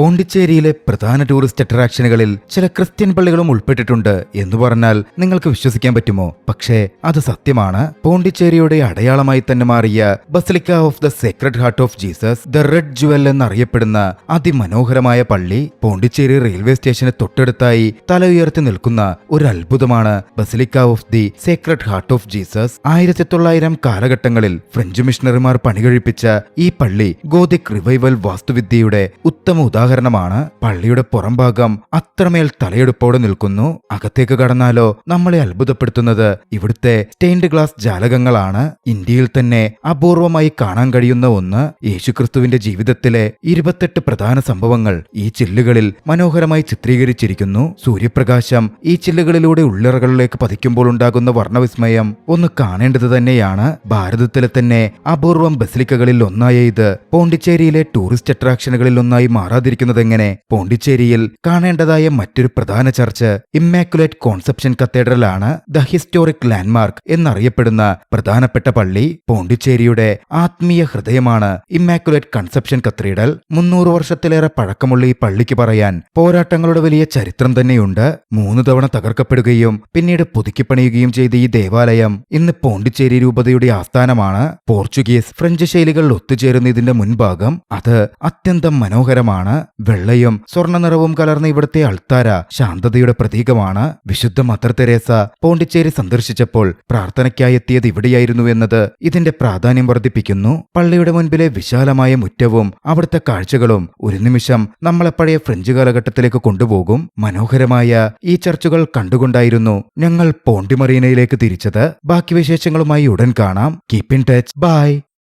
പോണ്ടിച്ചേരിയിലെ പ്രധാന ടൂറിസ്റ്റ് അട്രാക്ഷനുകളിൽ ചില ക്രിസ്ത്യൻ പള്ളികളും ഉൾപ്പെട്ടിട്ടുണ്ട് എന്ന് പറഞ്ഞാൽ നിങ്ങൾക്ക് വിശ്വസിക്കാൻ പറ്റുമോ? പക്ഷേ അത് സത്യമാണ്. പോണ്ടിച്ചേരിയുടെ അടയാളമായി തന്നെ മാറിയ basilica of the sacred heart of Jesus, the red jewel എന്നറിയപ്പെടുന്ന അതിമനോഹരമായ പള്ളി പോണ്ടിച്ചേരി റെയിൽവേ സ്റ്റേഷന് തൊട്ടടുത്തായി തല ഉയർത്തി നിൽക്കുന്ന ഒരു അത്ഭുതമാണ് basilica of the Sacred heart of Jesus. 1900 കാലഘട്ടങ്ങളിൽ ഫ്രഞ്ച് മിഷണറിമാർ പണികഴിപ്പിച്ച ഈ പള്ളി ഗോതിക് റിവൈവൽ വാസ്തുവിദ്യയുടെ ഉത്തമ ഉദാഹരണമാണ്. പള്ളിയുടെ പുറംഭാഗം അത്രമേൽ തലയെടുപ്പോടെ നിൽക്കുന്നു. അകത്തേക്ക് കടന്നാലോ നമ്മളെ അത്ഭുതപ്പെടുത്തുന്നത് ഇവിടുത്തെ സ്റ്റെയിൻഡ് ഗ്ലാസ് ജാലകങ്ങളാണ്. ഇന്ത്യയിൽ തന്നെ അപൂർവമായി കാണാൻ കഴിയുന്ന ഒന്ന്. യേശുക്രിസ്തുവിന്റെ ജീവിതത്തിലെ 28 പ്രധാന സംഭവങ്ങൾ ഈ ചില്ലുകളിൽ മനോഹരമായി ചിത്രീകരിച്ചിരിക്കുന്നു. സൂര്യപ്രകാശം ഈ ചില്ലുകളിലൂടെ ഉള്ളറകളിലേക്ക് പതിക്കുമ്പോൾ ഉണ്ടാകുന്ന വർണ്ണവിസ്മയം ഒന്ന് കാണേണ്ടത് തന്നെയാണ്. ഭാരതത്തിലെ തന്നെ അപൂർവം ബസിലിക്കകളിൽ ഒന്നായ ഇത് പോണ്ടിച്ചേരിയിലെ ടൂറിസ്റ്റ് അട്രാക്ഷനുകളിൽ ഒന്നായി മാറാതിരിക്കുന്നതെങ്ങനെ? പോണ്ടിച്ചേരിയിൽ കാണേണ്ടതായ മറ്റൊരു പ്രധാന ചർച്ച് ഇമ്മാക്കുലേറ്റ് കോൺസെപ്ഷൻ കത്തീഡ്രൽ ആണ്. ദ ഹിസ്റ്റോറിക് ലാൻഡ്മാർക്ക് എന്നറിയപ്പെടുന്ന പ്രധാനപ്പെട്ട പള്ളി. പോണ്ടിച്ചേരിയുടെ ആത്മീയ ഹൃദയമാണ് ഇമ്മാക്കുലേറ്റ് കൺസെപ്ഷൻ കത്തീഡ്രൽ. 300 വർഷത്തിലേറെ പഴക്കമുള്ള ഈ പള്ളിക്ക് പറയാൻ പോരാട്ടങ്ങളുടെ വലിയ ചരിത്രം തന്നെയുണ്ട്. 3 തവണ തകർക്കപ്പെടുകയും പിന്നീട് പുതുക്കിപ്പണിയുകയും ചെയ്ത ഈ ദേവാലയം ഇന്ന് പോണ്ടിച്ചേരി രൂപതയുടെ ആസ്ഥാനമാണ്. പോർച്ചുഗീസ്, ഫ്രഞ്ച് ശൈലികൾ ഒത്തുചേരുന്ന ഇതിന്റെ മുൻഭാഗം അത് അത്യന്തം മനോഹരമാണ്. വെള്ളയും സ്വർണ്ണ നിറവും കലർന്ന ഇവിടുത്തെ അൾത്താര ശാന്തതയുടെ പ്രതീകമാണ്. വിശുദ്ധ മദർ തെരേസ പോണ്ടിച്ചേരി സന്ദർശിച്ചപ്പോൾ പ്രാർത്ഥനയ്ക്കായി എത്തിയത് ഇവിടെയായിരുന്നു എന്നത് ഇതിന്റെ പ്രാധാന്യം വർദ്ധിപ്പിക്കുന്നു. പള്ളിയുടെ മുൻപിലെ വിശാലമായ മുറ്റവും അവിടുത്തെ കാഴ്ചകളും ഒരു നിമിഷം നമ്മളെ പഴയ ഫ്രഞ്ച് കാലഘട്ടത്തിലേക്ക് കൊണ്ടുപോകും. മനോഹരമായ ഈ ചർച്ചുകൾ കണ്ടുകൊണ്ടായിരുന്നു ഞങ്ങൾ പോണ്ടി മറീനയിലേക്ക് തിരിച്ചത്. ബാക്കി വിശേഷങ്ങളുമായി ഉടൻ കാണാം. Keep in touch. ബൈ.